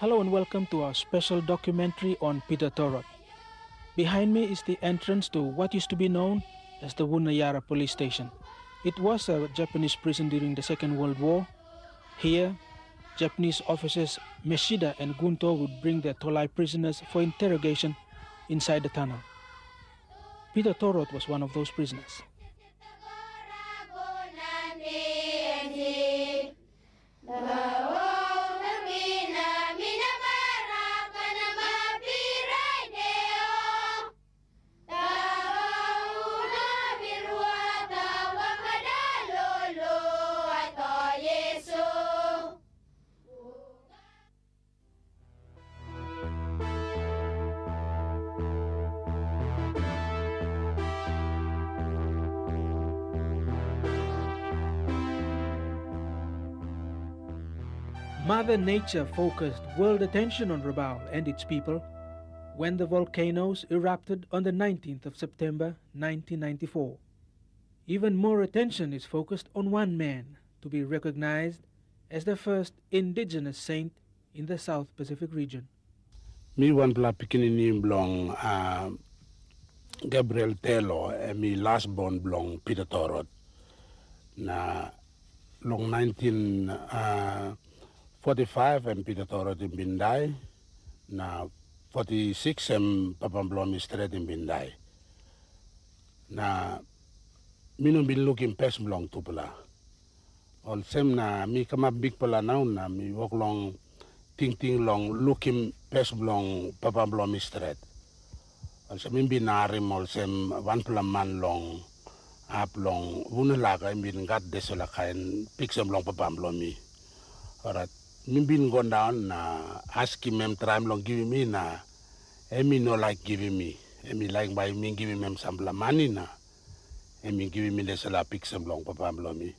Hello and welcome to our special documentary on Peter ToRot. Behind me is the entrance to what used to be known as the Vaninara police station. It was a Japanese prison during the Second World War. Here, Japanese officers Meshida and Gunto would bring their Tolai prisoners for interrogation inside the tunnel. Peter ToRot was one of those prisoners. Mother Nature focused world attention on Rabaul and its people when the volcanoes erupted on the 19th of September 1994. Even more attention is focused on one man to be recognized as the first indigenous saint in the South Pacific region. Mi wan pla pikinini blong Gabriel Telo mi last born blong Peter ToRot na long 1945 and Peter ToRot in Bindai na 46 and Papamblomi Strait in Bindai na minum bin looking pes blong tupala all sem na mi kama big pala now na mi walk long ting long looking pes blong Papamblomi Strait also min binarim all sem one man long up long unalaga min gat desola kain pixem long Papamblomi. Alright, min bin gone down na asking them try long giving me na emi no like giving me emi like by me giving them some money na emi giving me desola pixem long Papamblomi.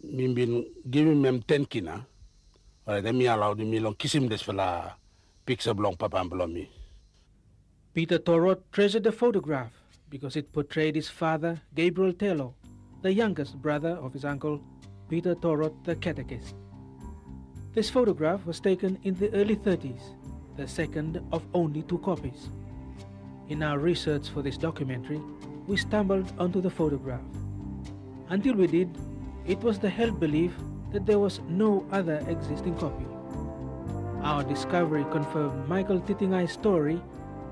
Min bin giving them 10 kina. Alright, emi allowed me long kiss him desola pixem long Papamblomi. Peter ToRot treasured the photograph because it portrayed his father, Gabriel Telo, the youngest brother of his uncle, Peter ToRot, the catechist. This photograph was taken in the early 30s, the second of only 2 copies. In our research for this documentary, we stumbled onto the photograph. Until we did, it was the held belief that there was no other existing copy. Our discovery confirmed Michael Titingai's story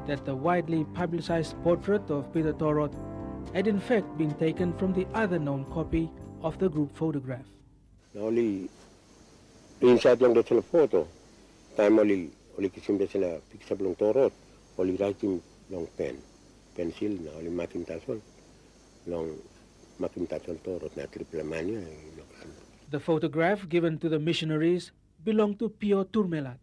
that the widely publicized portrait of Peter ToRot had in fact been taken from the other known copy of the group photograph. Only inside long the photo, time only kisim the picture long ToRot, only writing long pencil, na only Macintosh long Macintosh ToRot na triple mania. The photograph given to the missionaries belonged to Pio Turmelat,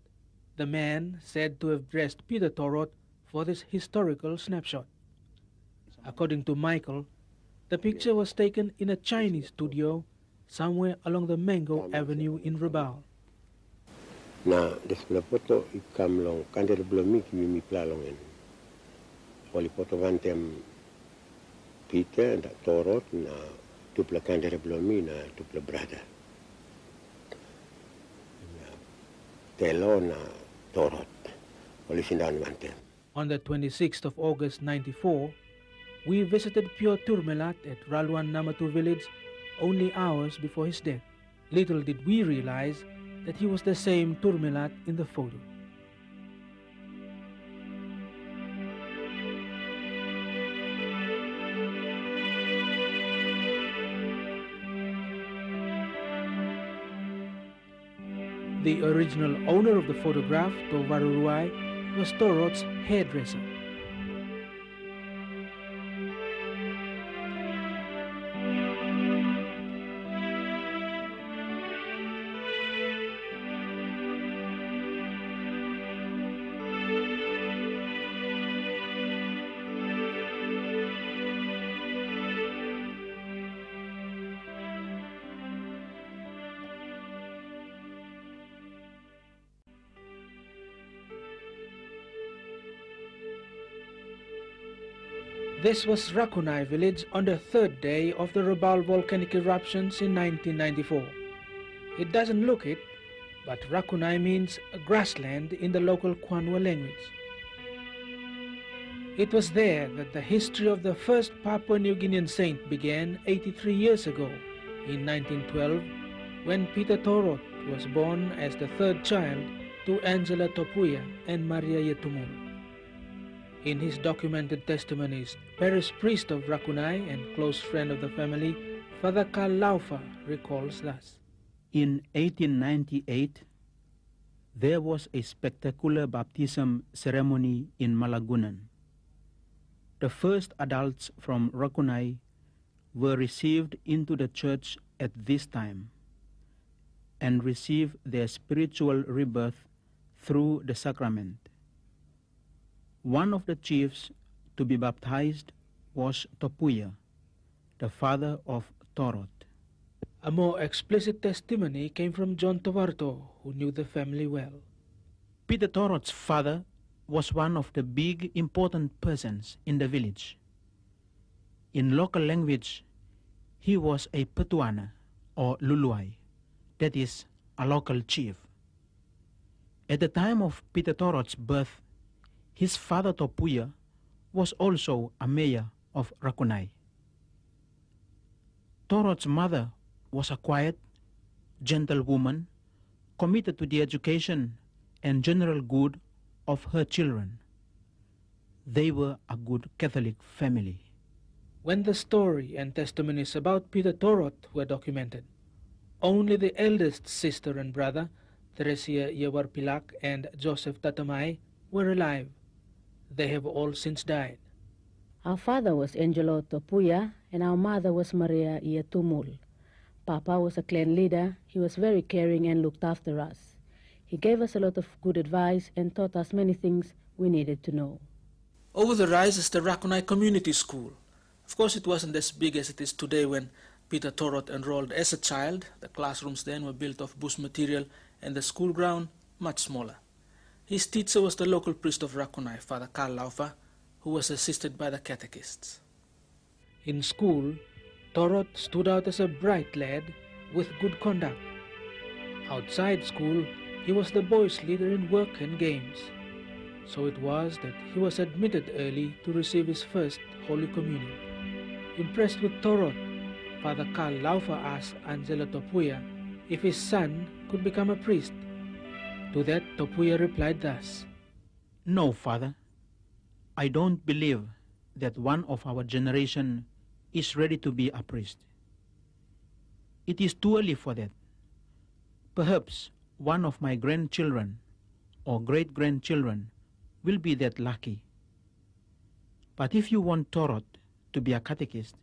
the man said to have dressed Peter ToRot for this historical snapshot. According to Michael, the picture was taken in a Chinese studio somewhere along the Mango Avenue in Rabaul. Na después foto ikam long kander blomi kimi plalongen. Oli foto vantem Peter da ToRot na tupla kander blomi na tupla brada. Telo na ToRot. Oli sindan vantem. On the 26th of August 94, we visited Pio Turmelat at Raluan Namatu village only hours before his death. Little did we realize that he was the same Turmelat in the photo. The original owner of the photograph, To Varto, was ToRot's hairdresser. This was Rakunai village on the 3rd day of the Rabaul volcanic eruptions in 1994. It doesn't look it, but Rakunai means grassland in the local Kwanwa language. It was there that the history of the first Papua New Guinean saint began 83 years ago, in 1912, when Peter ToRot was born as the third child to Angelo To Puia and Maria Yetumul. In his documented testimonies, parish priest of Rakunai and close friend of the family, Father To Palauva, recalls thus. In 1898, there was a spectacular baptism ceremony in Malagunan. The first adults from Rakunai were received into the church at this time and received their spiritual rebirth through the sacrament. One of the chiefs to be baptized was To Puia, the father of ToRot. A more explicit testimony came from John To Varto, who knew the family well. Peter ToRot's father was one of the big important persons in the village. In local language, he was a Petuana or Luluai, that is, a local chief. At the time of Peter ToRot's birth, his father To Puia was also a mayor of Rakunai. ToRot's mother was a quiet, gentle woman committed to the education and general good of her children. They were a good Catholic family. When the story and testimonies about Peter ToRot were documented, only the eldest sister and brother, Teresia Yawarpilak and Joseph Tatamai, were alive. They have all since died. Our father was Angelo To Puia and our mother was Maria Yetumul. Papa was a clan leader. He was very caring and looked after us. He gave us a lot of good advice and taught us many things we needed to know. Over the rise is the Rakunai Community School. Of course, it wasn't as big as it is today when Peter ToRot enrolled as a child. The classrooms then were built of bush material and the school ground much smaller. His teacher was the local priest of Rakunai, Father To Palauva, who was assisted by the catechists. In school, ToRot stood out as a bright lad with good conduct. Outside school, he was the boys' leader in work and games. So it was that he was admitted early to receive his first Holy Communion. Impressed with ToRot, Father To Palauva asked Angelo To Puia if his son could become a priest. To that, To Puia replied thus: No, Father. I don't believe that one of our generation is ready to be a priest. It is too early for that. Perhaps one of my grandchildren or great-grandchildren will be that lucky. But if you want ToRot to be a catechist,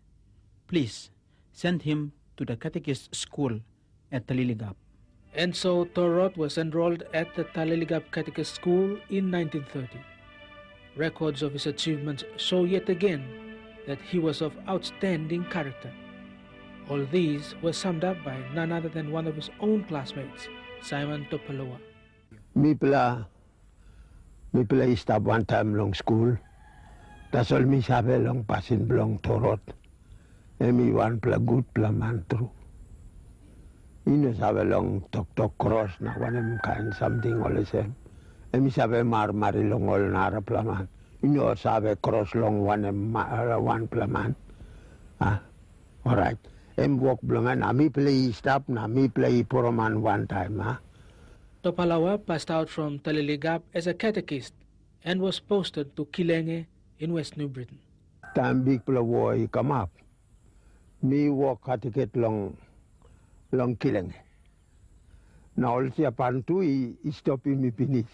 please send him to the catechist school at Taliligap. And so ToRot was enrolled at the Taliligap Catechist School in 1930. Records of his achievements show yet again that he was of outstanding character. All these were summed up by none other than one of his own classmates, Simon To Palauva. Me pala stop one time long school. That's all me sabe long passing long ToRot. Me one pla good pla man true. Ino sabe long tok cross na one kind something all the same. Me sabe mari long all nara pla man. Ino sabe cross long one pla man. All right. Walk blongan na me play stop na me play poroman one time. To Palauva passed out from Taliligap as a catechist and was posted to Kilenge in West New Britain. Time big pla war come up. Me walk catechist long Kilenge. Now all see upon two he stopping me finish.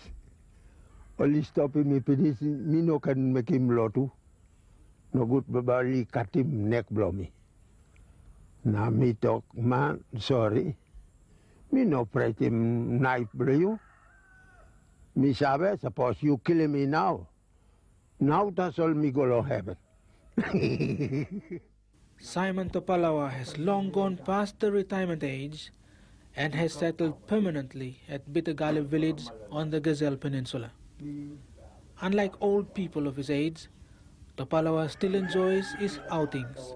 Only stopping me finish me no can make him lotu. No good babali cut him neck blow me. Now me talk man sorry. Me no pray him knife blow you. Me sabe suppose you kill me now. Now that's all me go to heaven. Simon To Palauva has long gone past the retirement age and has settled permanently at Bittergali village on the Gazelle Peninsula. Unlike old people of his age, To Palauva still enjoys his outings.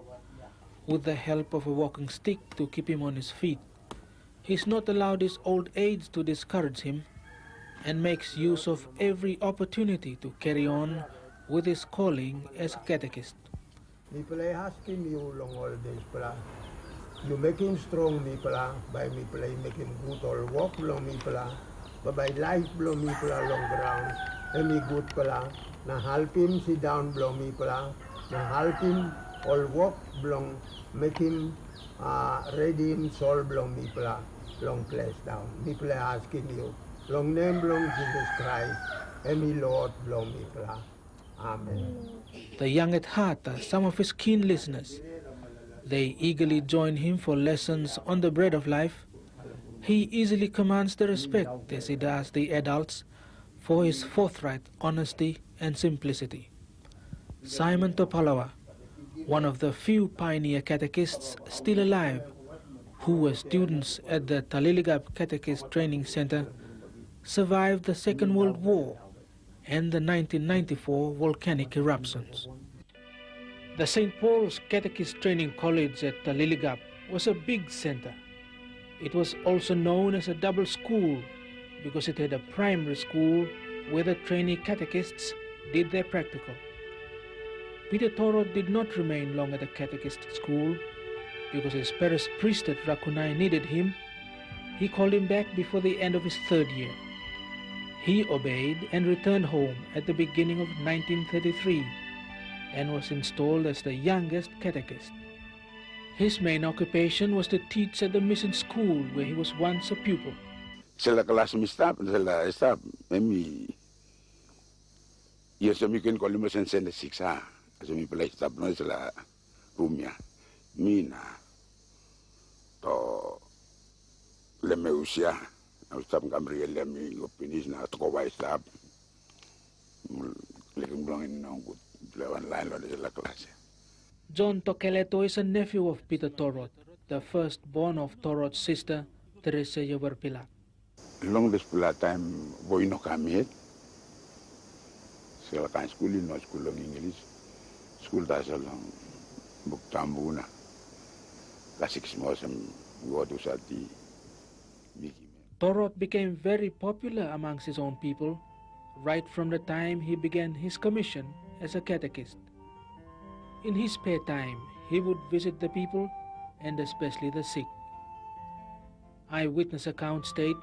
With the help of a walking stick to keep him on his feet, He's not allowed his old age to discourage him and makes use of every opportunity to carry on with his calling as a catechist. Me play asking you long all days, pala. You make him strong, me pala. By me play make him good all walk long me pala. But by life blow me pala long ground. And me good pala. Na help him sit down blow me pala. Na help him all walk long. Make him ready him soul blow me pala. Long place down. Me play asking you. Long name belong Jesus Christ. And me Lord belong me pala. Amen. The young at heart are some of his keen listeners. They eagerly join him for lessons on the bread of life. He easily commands the respect, as he does the adults, for his forthright honesty and simplicity. Simon To Palauva, one of the few pioneer catechists still alive, who were students at the Taliligab Catechist Training Center, survived the Second World War and the 1994 volcanic eruptions. The St. Paul's Catechist Training College at Taliligab was a big center. It was also known as a double school because it had a primary school where the trainee catechists did their practical. Peter ToRot did not remain long at the catechist school because his parish priest at Rakunai needed him. He called him back before the end of his third year. He obeyed and returned home at the beginning of 1933 and was installed as the youngest catechist. His main occupation was to teach at the mission school where he was once a pupil. Sila kelas mi stop, emi iya semikin kalau mesin sen siksa, semi pelai stop no sila rumia, mina to lemeusia, stop kamri lemi opinis na to kawai stop, lekin belongin nonggut lewan lain lo sila kelas. John To Keleto is a nephew of Peter ToRot, the firstborn of ToRot's sister, Teresa Yobarpila. Long this time, boy no come sila kan school no school of English, school that's a long book tambuna. Last 6 months go to Sati. ToRot became very popular amongst his own people right from the time he began his commission as a catechist. In his spare time, he would visit the people and especially the sick. Eyewitness accounts state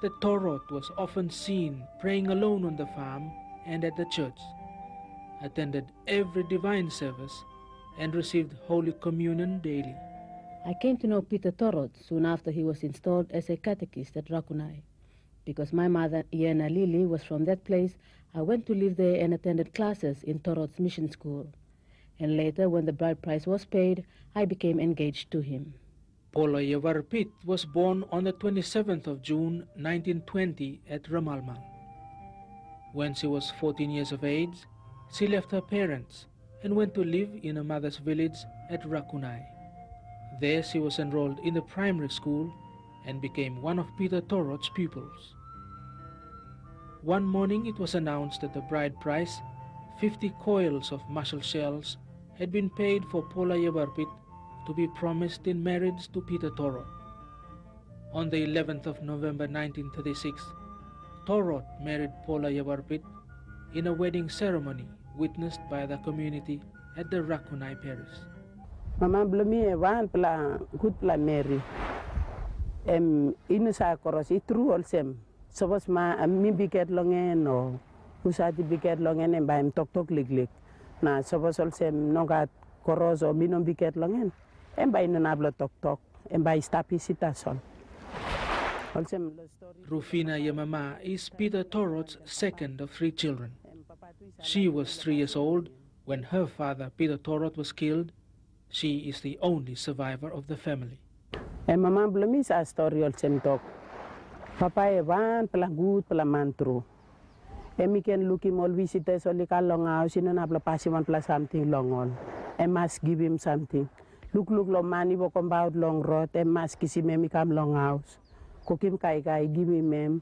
that ToRot was often seen praying alone on the farm and at the church, attended every divine service, and received Holy Communion daily. I came to know Peter ToRot soon after he was installed as a catechist at Rakunai. Because my mother, Iena Lili, was from that place, I went to live there and attended classes in ToRot's mission school. And later, when the bride price was paid, I became engaged to him. Paula Yavarpit was born on the 27th of June 1920 at Ramalmal. When she was 14 years of age, she left her parents and went to live in a mother's village at Rakunai. There she was enrolled in the primary school and became one of Peter ToRot's pupils. One morning it was announced that the bride price, 50 coils of mussel shells, had been paid for Paula Yavarpit to be promised in marriage to Peter ToRot. On the 11th of November 1936, ToRot married Paula Yavarpit in a wedding ceremony witnessed by the community at the Rakunai parish. Mama blumi evan pla good pla Mary. Inusa koros itru olsem. Sobos ma mi biket longen o usati biket longen en baim tok lik. Na sobos olsem nongat koros o minom biket longen. En bay nablo tok en bay stapi sitason. Rufina Yamama is Peter ToRot's second of 3 children. She was 3 years old when her father, Peter ToRot, was killed. She is the only survivor of the family. And Mama blumi sa story olsem tok. Papa evan pla good pla mantru. And we can look him all visitors only long house in an passing plus something long on. And must give him something. Look lo money wo come out long road and must kiss him and come long house. Cook him kai give him mem.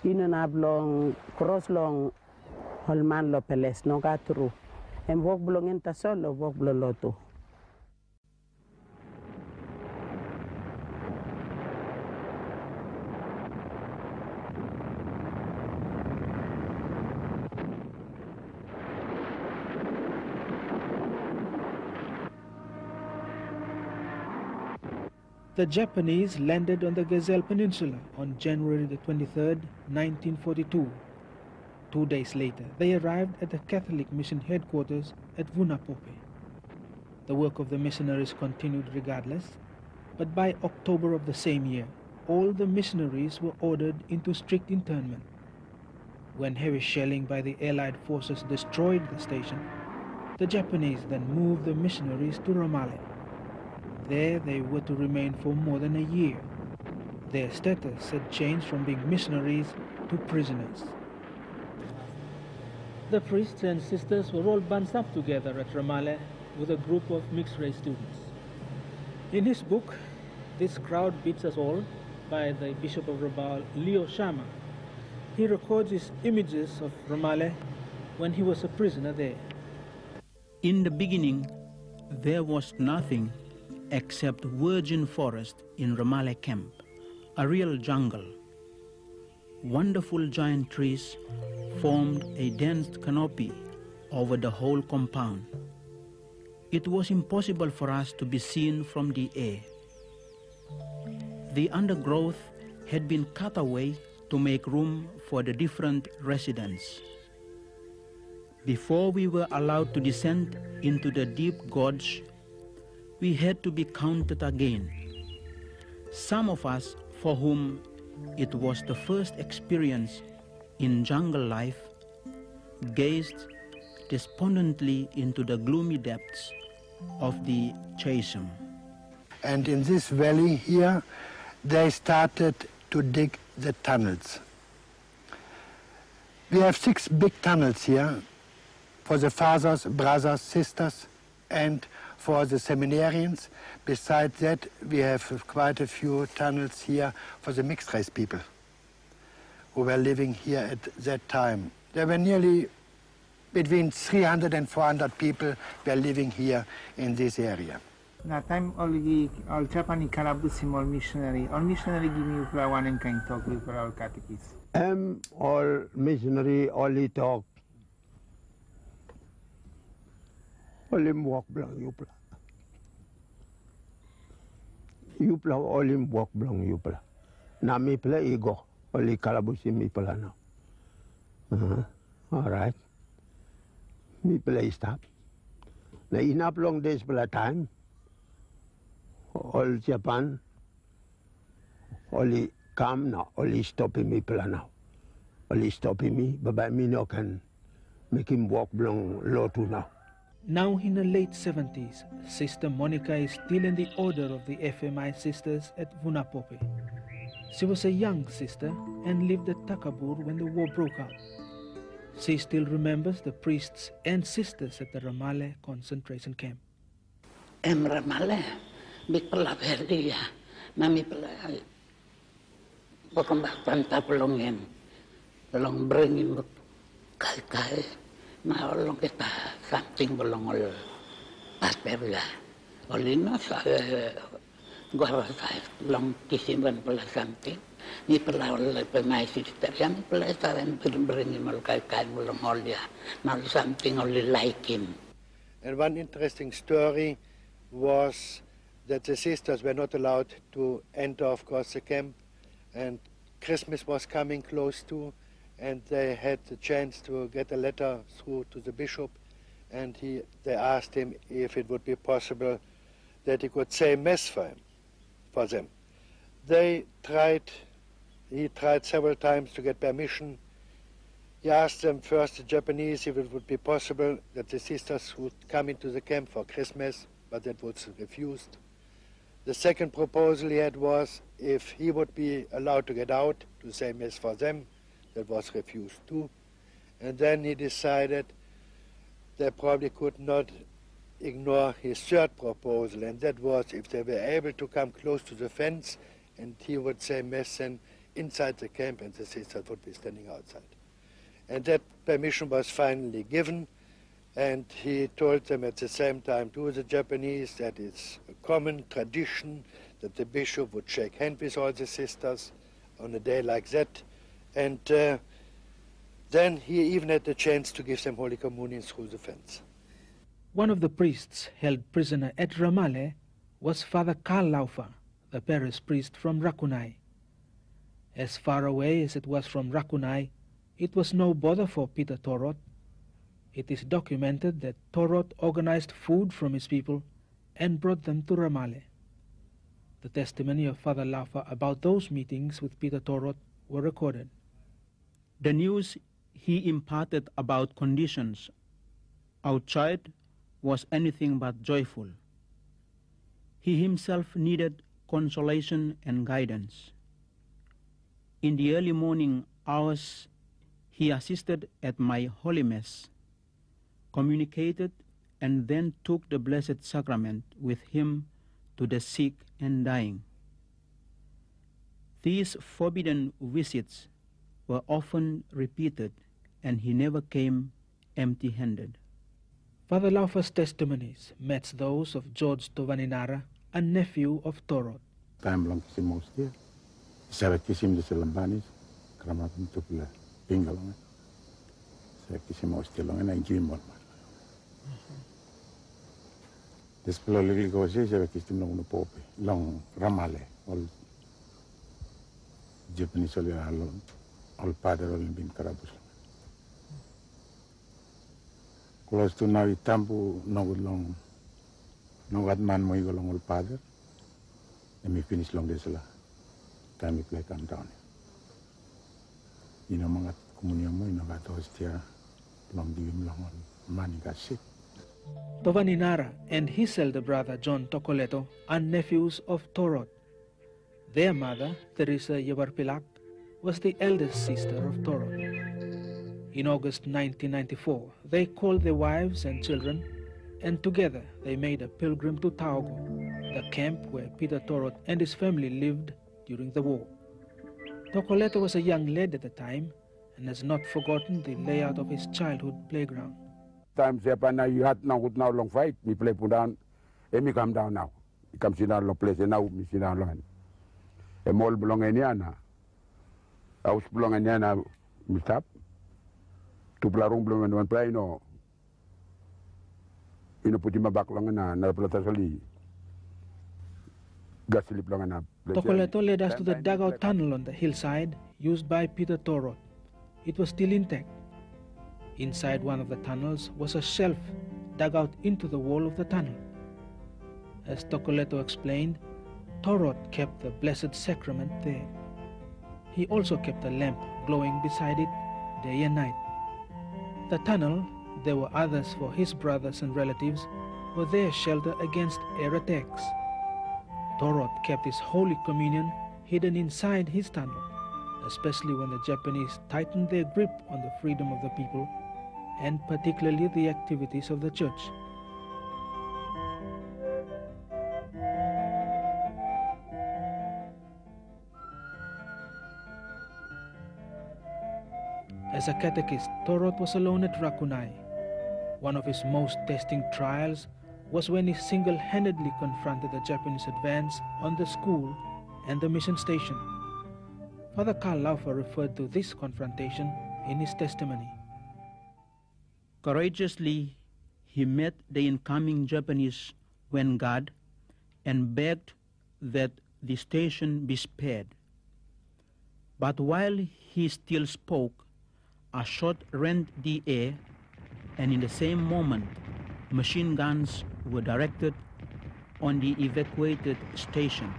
In an long cross long whole man lo peles no got through. And walk belong in tasol walk The Japanese landed on the Gazelle Peninsula on January the 23rd, 1942. 2 days later, they arrived at the Catholic mission headquarters at Vunapope. The work of the missionaries continued regardless, but by October of the same year, all the missionaries were ordered into strict internment. When heavy shelling by the Allied forces destroyed the station, the Japanese then moved the missionaries to Ramallah. There they were to remain for more than a year. Their status had changed from being missionaries to prisoners. The priests and sisters were all bunched up together at Ramallah with a group of mixed-race students. In his book, This Crowd Beats Us All, by the Bishop of Rabaul, Leo Scharmach, he records his images of Ramallah when he was a prisoner there. In the beginning, there was nothing except virgin forest in Ramallah camp, a real jungle. Wonderful giant trees formed a dense canopy over the whole compound. It was impossible for us to be seen from the air. The undergrowth had been cut away to make room for the different residents. Before we were allowed to descend into the deep gorge, we had to be counted again. Some of us, for whom it was the first experience in jungle life, gazed despondently into the gloomy depths of the chasm. And in this valley here, they started to dig the tunnels. We have 6 big tunnels here for the fathers, brothers, sisters, and for the seminarians. Besides that, we have quite a few tunnels here for the mixed-race people who were living here at that time. There were nearly between 300 and 400 people were living here in this area. Na time all Japanese Karabusim all missionary give me one and kind talk with all catechist. All missionary only talk. Only walk blank you pla. You pla only walk blank you pla. Na me play ego. Only Karabusim me pla now. All right. Me play stop. Na enough long days pla time. All Japan, only come now, only stopping me plan now. Only stopping me, but by me no can make him walk long low to now. Now in the late 70s, Sister Monica is still in the order of the FMI sisters at Vunapope. She was a young sister and lived at Takabur when the war broke out. She still remembers the priests and sisters at the Ramallah concentration camp. Ramallah. Big pala verdi ya, mami pala. Bukan bahkan tak pelongin, pelong beringin kai, maulong kita something belong ol pas perla. Olino saya gua saya long kisimban pala something. Ni pala ol pemai sister ya, ni pala saran beringin mal kai belong ol ya, mal something only like him. And one interesting story was that the sisters were not allowed to enter, of course, the camp, and Christmas was coming close to, and they had the chance to get a letter through to the bishop, and they asked him if it would be possible that he could say mass for them. He tried several times to get permission. He asked them first, the Japanese, if it would be possible that the sisters would come into the camp for Christmas, but that was refused. The second proposal he had was if he would be allowed to get out to say mass for them. That was refused too. And then he decided they probably could not ignore his third proposal, and that was if they were able to come close to the fence and he would say mass then inside the camp and the sisters would be standing outside. And that permission was finally given. And he told them at the same time to the Japanese that it's a common tradition that the bishop would shake hands with all the sisters on a day like that. And then he even had the chance to give them Holy Communion through the fence. One of the priests held prisoner at Ramallah was Father Karl Laufer, the parish priest from Rakunai. As far away as it was from Rakunai, it was no bother for Peter ToRot. It is documented that ToRot organized food from his people and brought them to Ramale. The testimony of Father Laufa about those meetings with Peter ToRot were recorded. The news he imparted about conditions outside was anything but joyful. He himself needed consolation and guidance. In the early morning hours, he assisted at my Holy Mass, communicated, and then took the Blessed Sacrament with him to the sick and dying. These forbidden visits were often repeated, and he never came empty-handed. Father Laufa's testimonies match those of George To Vaninara, a nephew of ToRot. Time lang kasi mo siya. Sa kisim de Selambanis, kramat untuk la pinggalong. Sa kisim mo siya lang na injimot. Después lo que cosa se ve que esto no uno pope, long ramale, ol Japanese ol padre ol bin carabus. Close to now itampu no long no gat man mo igolong ol padre. And me finish long this la. Time we play countdown. Ino mga komunyon mo ino gato hostia long digim long mani gasik. To Vaninara and his elder brother John To Keleto are nephews of ToRot. Their mother, Teresa Yavarpilak, was the eldest sister of ToRot. In August 1994, they called their wives and children, and together they made a pilgrim to Taogo, the camp where Peter ToRot and his family lived during the war. To Keleto was a young lad at the time and has not forgotten the layout of his childhood playground. Time siapa na you had now good now long fight me play put down me come down now he come sit down long place now me sit down long mall belong eniana house belong eniana me stop tu pelarung belong one play no put him back long na plata sali gas slip long na. To Keleto led us to the dugout tunnel on the hillside used by Peter ToRot. It was still intact. Inside one of the tunnels was a shelf dug out into the wall of the tunnel. As To Keleto explained, ToRot kept the Blessed Sacrament there. He also kept a lamp glowing beside it day and night. The tunnel, there were others for his brothers and relatives, were their shelter against air attacks. ToRot kept his Holy Communion hidden inside his tunnel, especially when the Japanese tightened their grip on the freedom of the people, and particularly the activities of the church. As a catechist, ToRot was alone at Rakunai. One of his most testing trials was when he single-handedly confronted the Japanese advance on the school and the mission station. Father Laufa referred to this confrontation in his testimony. Courageously, he met the incoming Japanese when guard and begged that the station be spared. But while he still spoke, a shot rent the air, and in the same moment, machine guns were directed on the evacuated station.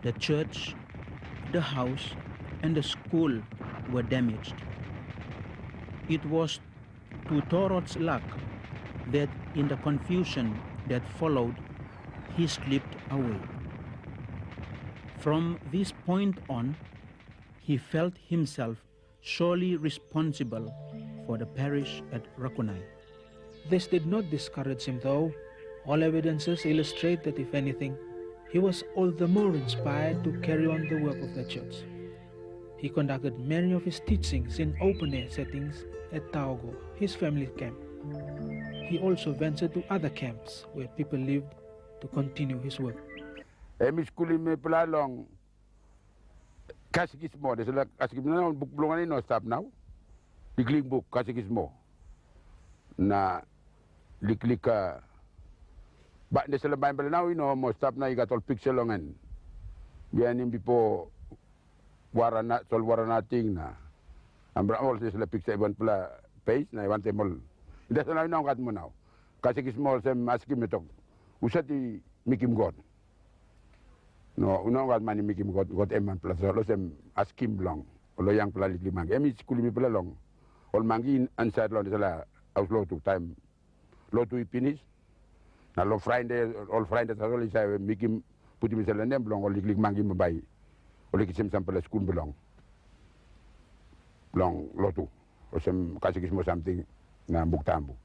The church, the house, and the school were damaged. It was to ToRot's luck that in the confusion that followed, he slipped away. From this point on, he felt himself solely responsible for the parish at Rakunai. This did not discourage him though. All evidences illustrate that if anything, he was all the more inspired to carry on the work of the church. He conducted many of his teachings in open-air settings at Taogo, his family camp. He also ventured to other camps where people lived to continue his work. Mi skuli me pelalong kasikismo, desala kasikismo na buklongan ini no stop now. Diklik book kasikismo. Na diklika ba desala Bible now ino mo stop na igatol pixelongan. Ganin bipo waranating na. Ambra all sa lapik sa ibang pala page na iwan temol. Hindi sa namin ang kat mo now. Kasi kismol sa maskim ito. Usati mikim god. No, unang kat mani mikim god eman pala so lo sem askim long. Lo yang pala limang. Emi kulimi pala long. Ol mangi ansat lo sala auslo to time. Lo to finish. Na lo Friday all Friday sa lo sa mikim puti misalnya nem belong ol lik mangi mabai. Ol kisim sampala school belong. Long lotu, osem kasi kismo something na buktambu.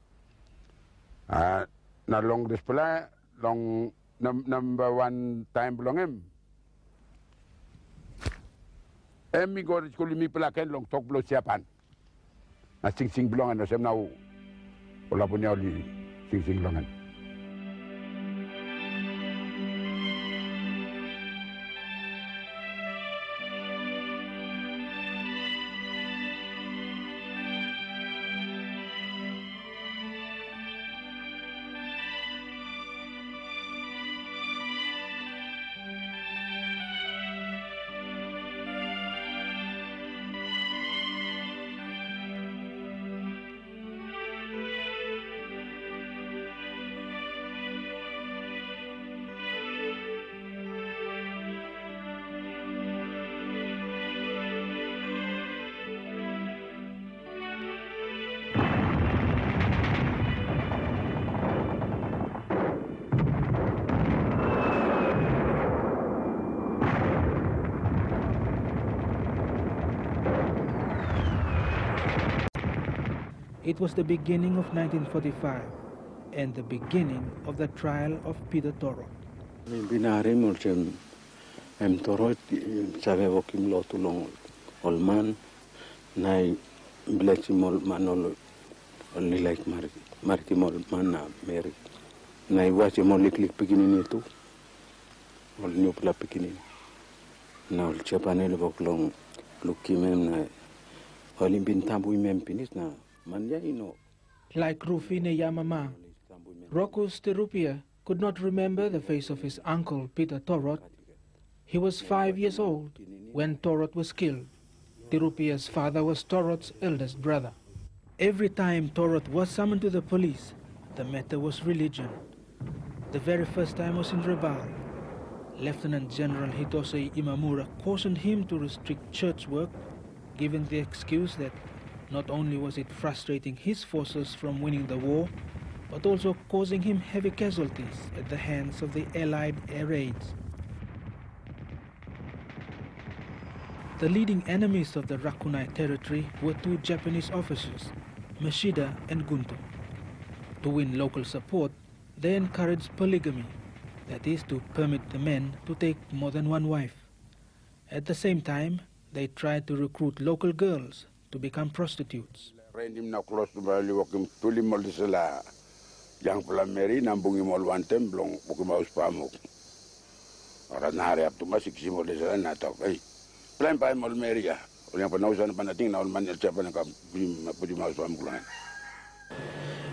Na long display, long number one time belong em mi go skuli mi pelaken long tok blo siapan. Na sing belongan osem nau ola punya oli sing belongan. It was the beginning of 1945 and the beginning of the trial of Peter ToRot. Binari mo siyem ToRot sabi ko kim lo tulong olman na blessing mo manolo only like marti mo man na Mary na iwasi mo liklik pikinin ito ol niyo pala pikinin na ol Japanese boklong lukimem na olimpin tambu imem pinis na. Like Rufine Yamama, Rochus Tiropia could not remember the face of his uncle Peter ToRot. He was 5 years old when ToRot was killed. Tiropia's father was ToRot's eldest brother. Every time ToRot was summoned to the police, the matter was religion. The very first time was in Rabaul. Lieutenant General Hitose Imamura cautioned him to restrict church work, giving the excuse that not only was it frustrating his forces from winning the war, but also causing him heavy casualties at the hands of the Allied air raids. The leading enemies of the Rakunai territory were two Japanese officers, Mashida and Gunto. To win local support, they encouraged polygamy, that is, to permit the men to take more than one wife. At the same time, they tried to recruit local girls to become prostitutes. Rendim na close to Bali wakim tuli mol disela yang pula Mary nambungi mol wantem blong buku maus pamuk. Orang hari up tu masih kisi mol disela na tok. Plan pa mol Mary ya. Orang penausan panating na ulman siapa nak puji maus pamuk lain.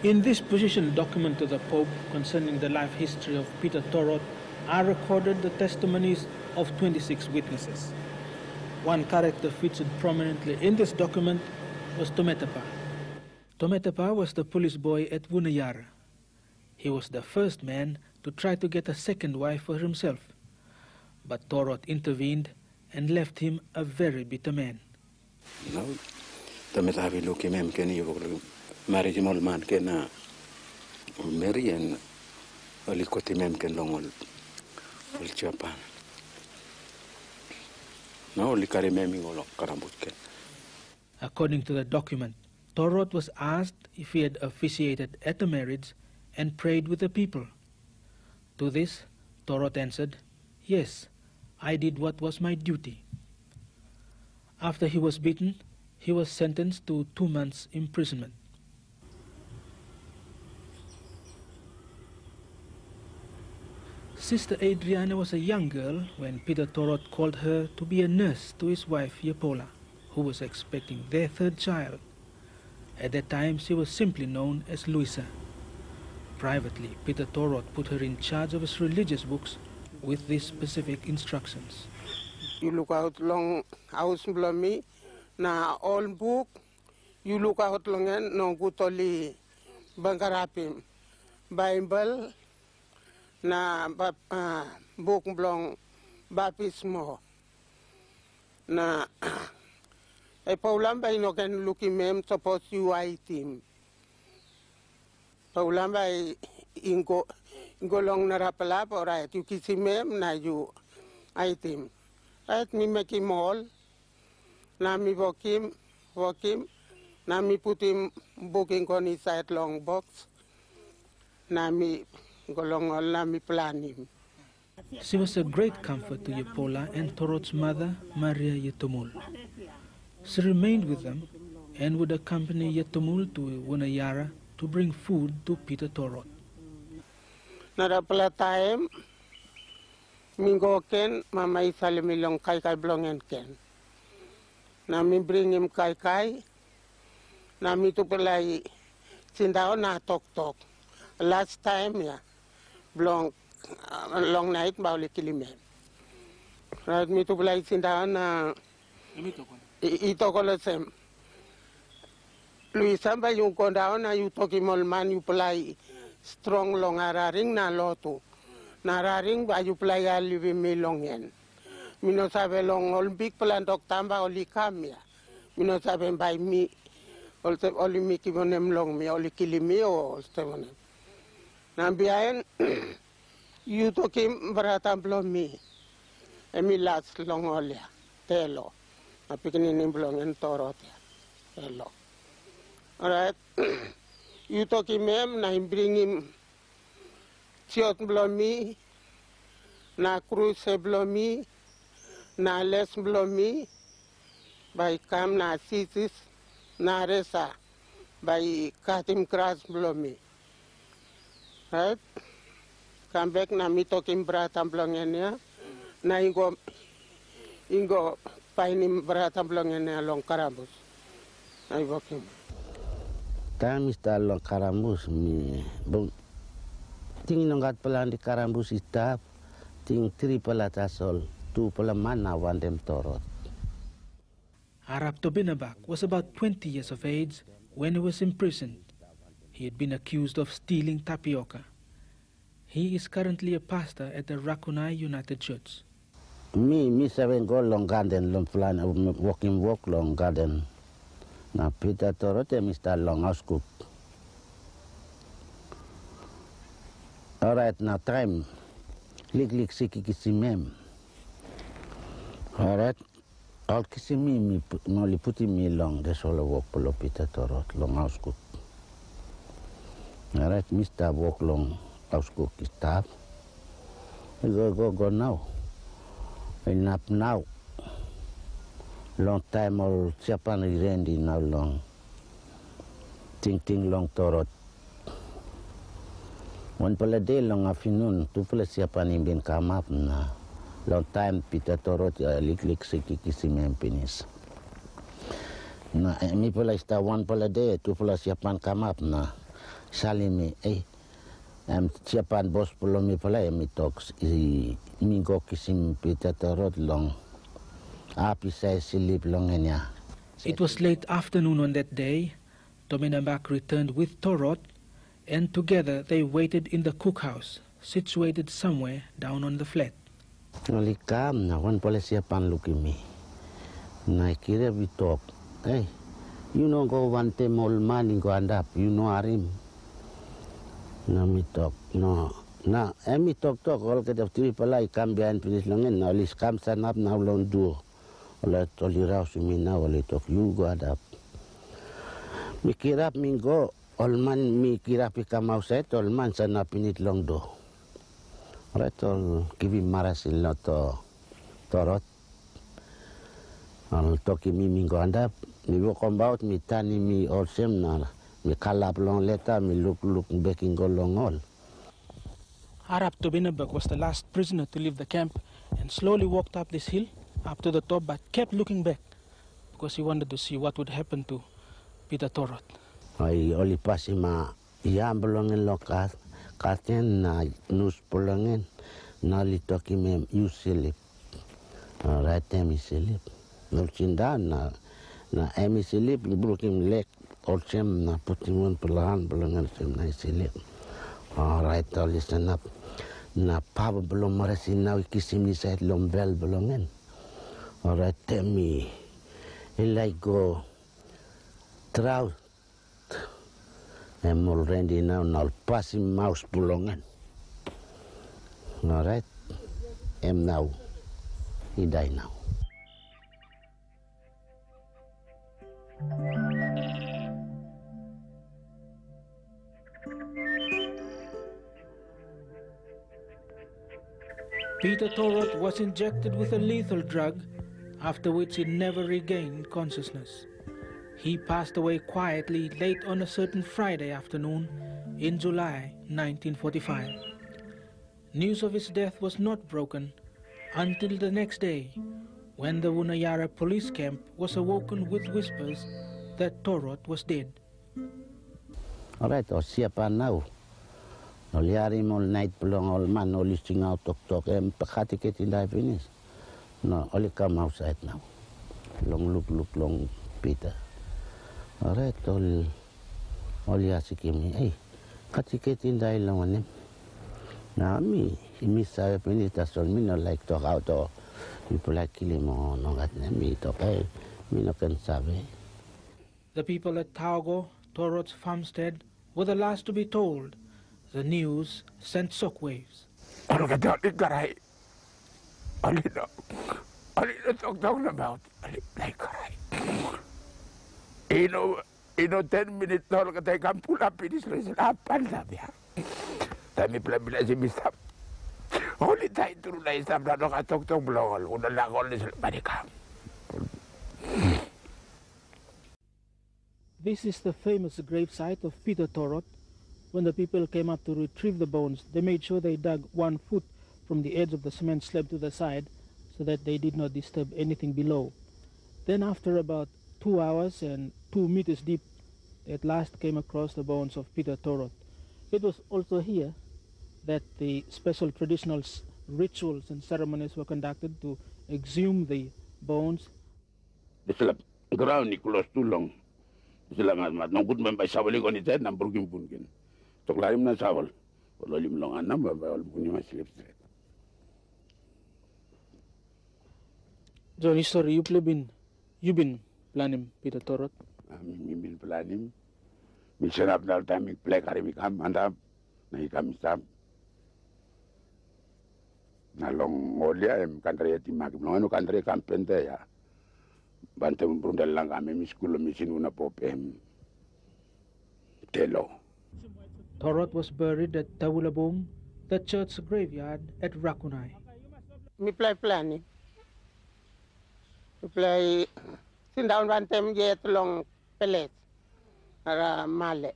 In this position document to the Pope concerning the life history of Peter ToRot are recorded the testimonies of 26 witnesses. One character featured prominently in this document was Tometapa. Tometapa was the police boy at Vunayara. He was the first man to try to get a second wife for himself, but ToRot intervened and left him a very bitter man. No, Tometapa luki mem keni marriage mol man kena Mary and olikoti mem ken longol ol Japan. According to the document, ToRot was asked if he had officiated at the marriage and prayed with the people. To this, ToRot answered, "Yes, I did what was my duty." After he was beaten, he was sentenced to 2 months' imprisonment. Sister Adriana was a young girl when Peter ToRot called her to be a nurse to his wife Yepola, who was expecting their third child. At that time, she was simply known as Luisa. Privately, Peter ToRot put her in charge of his religious books with these specific instructions. You look out long house blomi na all book. You look out longen no gutoli bangarapim Bible na book blong baptismo na e paulam ba ino ken luki mem suppose you item paulam ba ingo long narapala right you kisi mem na you item right mi meki mall na mi vokim na mi putim booking kon inside long box na mi golong na mi planim. She was a great comfort to Yepola and ToRot's mother, Maria Yetumul. She remained with them and would accompany Yetumul to Wunayara to bring food to Peter ToRot. Narapala time, mingo ken, mama isali milong kai blongen ken. Na mi bring him kai, na mi tupalay sindao na tok. Last time, yeah, long night, bauli kilime. Right, mi tupalay sindao na ito ko lasem. Luisa ba yung kondao na yung tokimolman yung palay strong long araring na loto. Nararing ba yung palay aliwi milong yan. Mino sabi long olbik palandok tamba oli kamya. Mino sabi by mi oli mi kimonem long mi oli kilimi o stemonem. Nambiayan you tokim baratam mi. Emi last long olia telo. Napikinin blong en ToRot ya. Telo. Alright. You tokim him na bring him siot blomi na cruise blomi na les blomi by kam na sisis na resa by katim kras blomi. Right? Come back na mitokim bratam blongen ya na ingo painim bratam blongen ya long karambus. Ay bokim. Kami sta long karambus mi bong ting nongat pelan di karambus istap ting tri palatasol tu pelamana wandem ToRot. Arap Tobinabak was about 20 years of age when he was imprisoned. He had been accused of stealing tapioca. He is currently a pastor at the Rakunai United Church. Mi saben go long garden long plan walk long garden. Na Peter ToRot mi sta long house cook. Alright, now time. Lik siki kisimem. Alright. All kisimi mi liputi mi long de solo walk polo Peter ToRot long house cook. Alright, Mr. walk long house cook staff. Go now. Enough now. Long time all siapan rendi now long. Ting long ToRot. One pala day long afternoon, tu pala siapan imbin kamap na. Long time Peter ToRot lik siki kisimem pinis. Na mi pala ista one pala day, tu pala siapan kamap na. Salimi siapan bos pala mi pala mi talks mi go kisim Peter ToRot long. Api say silip long enya. It was late afternoon on that day. Tobinabak returned with ToRot, and together they waited in the cookhouse, situated somewhere down on the flat. Oli kam na one pala siapan luki mi. Na kira we talk. Hey, you know go one time all man go and up. You know arim. Na mi talk. No. Na emi talk all get of three pala come behind finish long and now lis come stand up now long do. Ola toli raus mi na oli talk you go and up. Mi kirap mi go all man mi kirap ikamau set all man stand up in it long do. Right all give him marasil not ToRot. Al toki mi go and up. Mi walk about mi tani mi all same na mi kalap long letter mi look back in go long all. Arap Tobinabak was the last prisoner to leave the camp and slowly walked up this hill, up to the top, but kept looking back because he wanted to see what would happen to Peter ToRot. Ay oli pasima iam belongin lokas katen na nus belongin na litoki mem usilip. Alright, emi silip. Nulcinda na emi silip, brukim lek, olcem na putimun pelahan belengan sem na silip. Alright, listen up. Na papa belum marasin ikisim ni sa lombel belongan. Alright, emi ilai go trout. Em already now pasim mouse belongan. Alright, em now. He died now. Peter ToRot was injected with a lethal drug, after which he never regained consciousness. He passed away quietly late on a certain Friday afternoon in July 1945. News of his death was not broken until the next day, when the Vaninara police camp was awoken with whispers that ToRot was dead. Alright, siapa now? Oliari all night belong all man, only sing out talk, catechist in the finish. No, only come outside now. Long look, long Peter. Alright, all yasikimi. Hey, catechist in the long one. Now me say finish that's all. Me not like talk out or people like kill him or no that me talk. Hey, me no can sabe. The people at Taugo, ToRot's farmstead, were the last to be told. The news sent shockwaves. Ano ka daw ni Karay? Alino talk about like Karay. Ino 10 minutes tol ka tayo kampula pinis lang sa lapan sabi ha. Tami pala bila si Mr. Huli tayo turo na isang na nakatok-tok blongol. Una lakol ni sa panikam. This is the famous gravesite of Peter ToRot. When the people came up to retrieve the bones, they made sure they dug 1 foot from the edge of the cement slab to the side so that they did not disturb anything below. Then after about 2 hours and 2 meters deep, they at last came across the bones of Peter ToRot. It was also here that the special traditional rituals and ceremonies were conducted to exhume the bones. Sila ground ni kulos tulong. Sila mat nang put membay sawali ko ni ted nang burgim punkin. Toklarim na sawal. Wala lim long anam ba wala punya maslip straight. Johnny, sorry, you been planning Peter ToRot? Mi bin planim. Mi serap dal time play kari mi kam andap na ikam stab. Na long olia em kantre ti mak no ano kantre kampente ya. Bante brundal lang kami mi school mi sinuna popem. Telo. ToRot was buried at Tawulabong, the church graveyard at Rakunai. Mi planning. Mi play sin down one time get long pelet. Ara male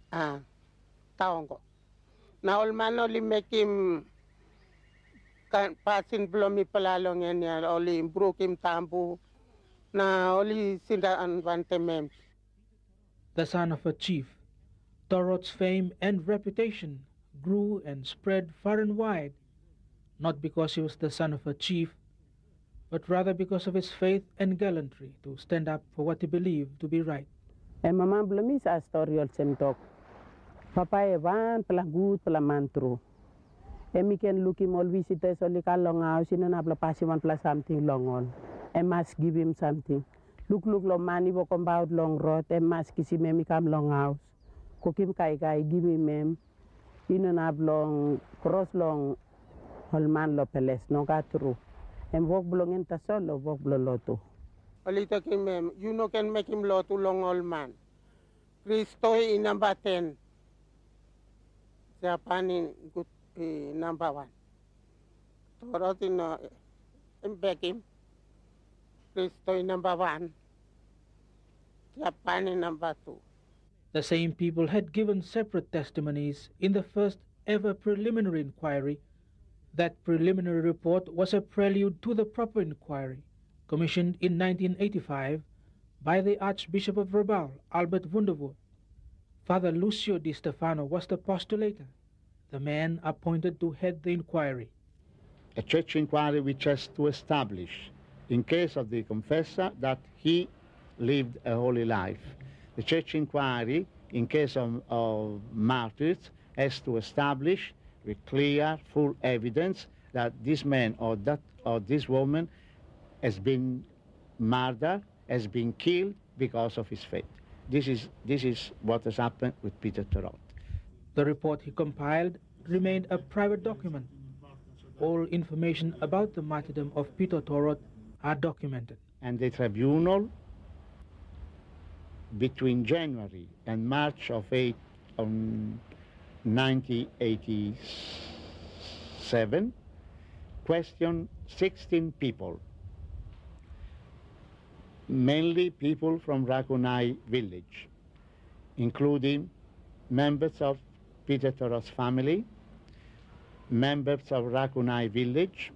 taongo. Na all man only make him kan passing blomi palalong yan ya only broke him tambu na only sin down one time. The son of a chief, ToRot's fame and reputation grew and spread far and wide, not because he was the son of a chief, but rather because of his faith and gallantry to stand up for what he believed to be right. Mama blomi sa story ol sentok. Papa evan pelagut pelamantru. Mi can look him all visitors only long house in an apple passive plus something long on. Must give him something. Look long money will come out long road. Must kiss him come long house. Cook him kai give him in an long cross long whole man lo peles no got through. And walk belonging to solo walk loto. Only taking him, you know can make him loto long old man. Christo in number 10. Japan in good number 1. ToRot in back him. Christo in number 1. Japan in number 2. The same people had given separate testimonies in the first ever preliminary inquiry. That preliminary report was a prelude to the proper inquiry, commissioned in 1985 by the Archbishop of Rabaul, Albert Wunderwood. Father Lucio Di Stefano was the postulator, the man appointed to head the inquiry. A church inquiry which has to establish in case of the confessor, that he lived a holy life. The church inquiry, in case of martyrs, has to establish with clear, full evidence that this man or this woman has been murdered, has been killed because of his faith. This is what has happened with Peter ToRot. The report he compiled remained a private document. All information about the martyrdom of Peter ToRot are documented. And the tribunal, between January and March of 1987, questioned 16 people, mainly people from Rakunai village, including members of Peter ToRot's family, members of Rakunai village,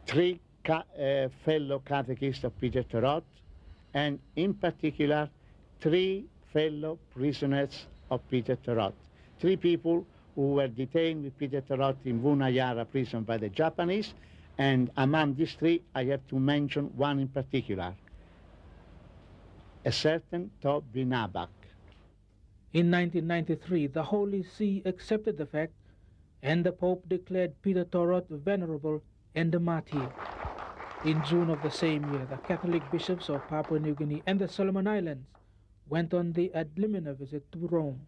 3 fellow catechists of Peter ToRot, and in particular 3 fellow prisoners of Peter ToRot. 3 people who were detained with Peter ToRot in Vunayara prison by the Japanese, and among these 3 I have to mention one in particular, a certain To Vaninara. In 1993, the Holy See accepted the fact, and the Pope declared Peter ToRot venerable and a martyr. In June of the same year, the Catholic bishops of Papua New Guinea and the Solomon Islands went on the ad limina visit to Rome.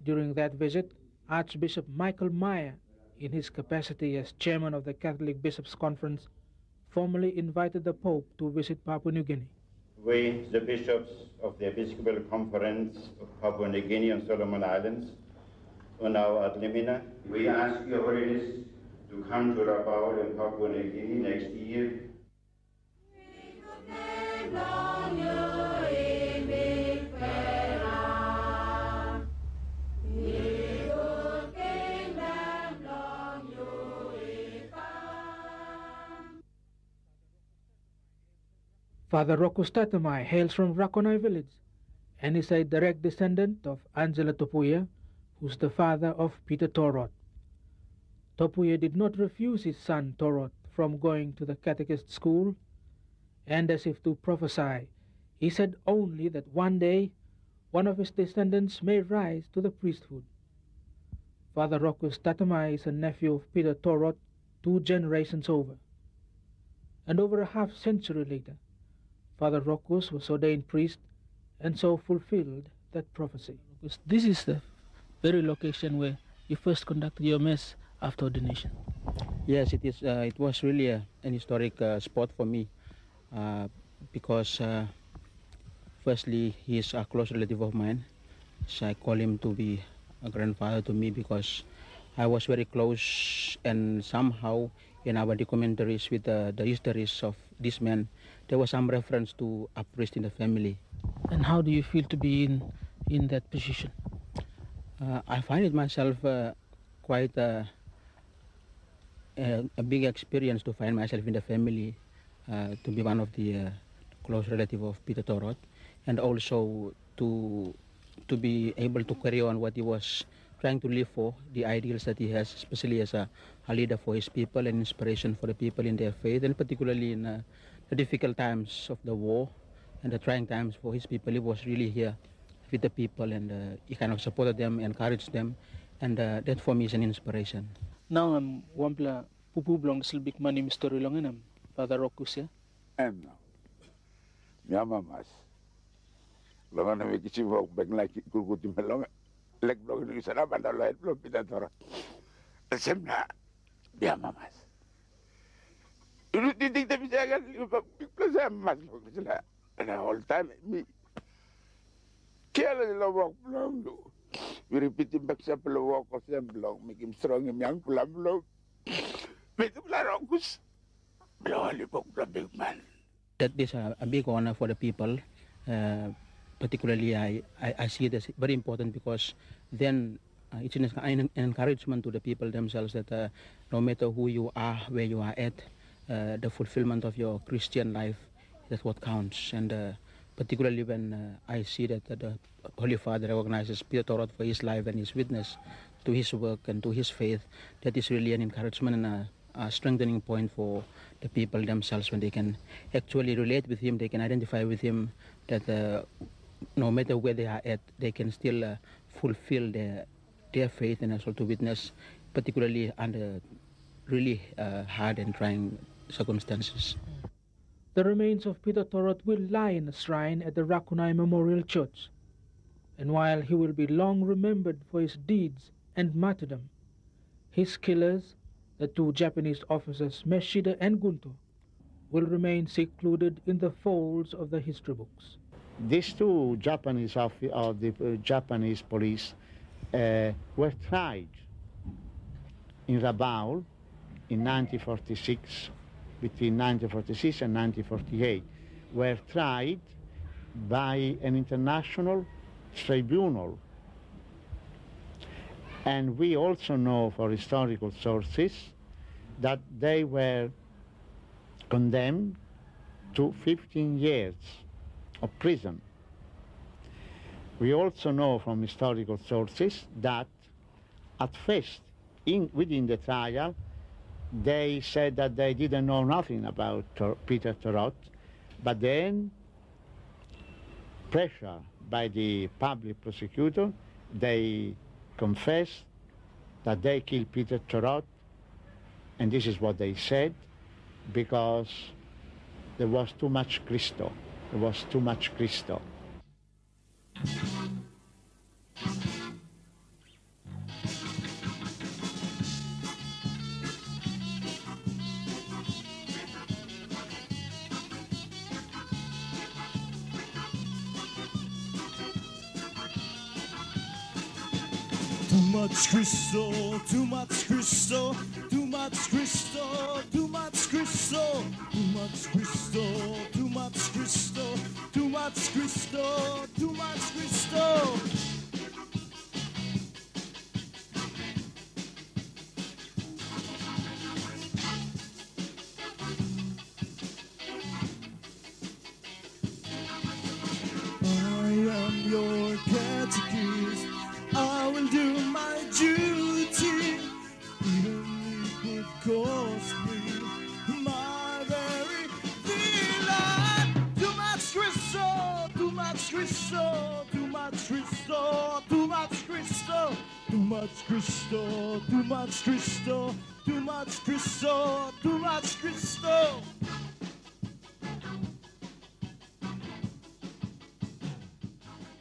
During that visit, Archbishop Michael Meyer, in his capacity as chairman of the Catholic Bishops' Conference, formally invited the Pope to visit Papua New Guinea. We, the bishops of the Episcopal Conference of Papua New Guinea and Solomon Islands, on our ad limina, we ask Your Holiness to come to Rabaul in Papua New Guinea next year. Father Rochus Tiropia hails from Rakunai village, and is a direct descendant of Angelo To Puia, who's the father of Peter ToRot. To Puia did not refuse his son ToRot from going to the catechist school, and as if to prophesy, he said only that one day one of his descendants may rise to the priesthood. Father Rochus Tiropia is a nephew of Peter ToRot 2 generations over. And over a half century later, Father Rochus was ordained priest and so fulfilled that prophecy. This is the very location where you first conducted your mass after ordination. Yes, it is. It was really an historic spot for me because firstly, he is a close relative of mine. So I call him to be a grandfather to me because I was very close, and somehow in our documentaries with the histories of this man, there was some reference to a priest in the family. And how do you feel to be in that position? I find it myself quite a big experience to find myself in the family, to be one of the close relative of Peter ToRot, and also to be able to carry on what he was trying to live for, the ideals that he has, especially as a leader for his people and inspiration for the people in their faith, and particularly in the difficult times of the war and the trying times for his people. He was really here with the people, and he kind of supported them, encouraged them, and that for me is an inspiration. Now I'm wampla pupublong silbik mani mystery long Father Rochus, ya? No. Miyama mas. Longan na may kisibok bag na kukuti malong. Leg blog ng isa na banda lo blog Peter ToRot. Asem na miyama mas. Ulu titig tabi siya kan because mas lo sila. And all time me. Kaya la walk blog do. We repeat him back sa walk of them blog, make him strong in young blog blog. Beto la Rochus. Blog big man. That is a big honor for the people. Particularly, I see it as very important because then it's an encouragement to the people themselves that no matter who you are, where you are at, the fulfillment of your Christian life, that's what counts. And particularly when I see that the Holy Father recognizes Peter ToRot for his life and his witness to his work and to his faith, that is really an encouragement and a strengthening point for the people themselves when they can actually relate with him, they can identify with him, that no matter where they are at, they can still fulfill their faith and also to witness, particularly under really hard and trying circumstances. The remains of Peter ToRot will lie in a shrine at the Rakunai Memorial Church, and while he will be long remembered for his deeds and martyrdom, his killers, the two Japanese officers Meshida and Gunto, will remain secluded in the folds of the history books. These two Japanese of the Japanese police were tried in Rabaul in 1946, between 1946 and 1948, were tried by an international tribunal. And we also know for historical sources that they were condemned to 15 years of prison. We also know from historical sources that at first, within the trial, they said that they didn't know nothing about Peter ToRot, but then, pressure by the public prosecutor, they confessed that they killed Peter ToRot, and this is what they said, because there was too much Cristo. There was too much Cristo. Too much Cristo, too much Cristo, too much Cristo, too much Cristo, too much Cristo, too much Cristo, too much Cristo, too much Cristo. I am your catechist. I will do my duty, even if it cost me my very life. Too much Cristo, too much Cristo, too much Cristo, too much Cristo, too much Cristo, too much Cristo, too much Cristo, too much Cristo.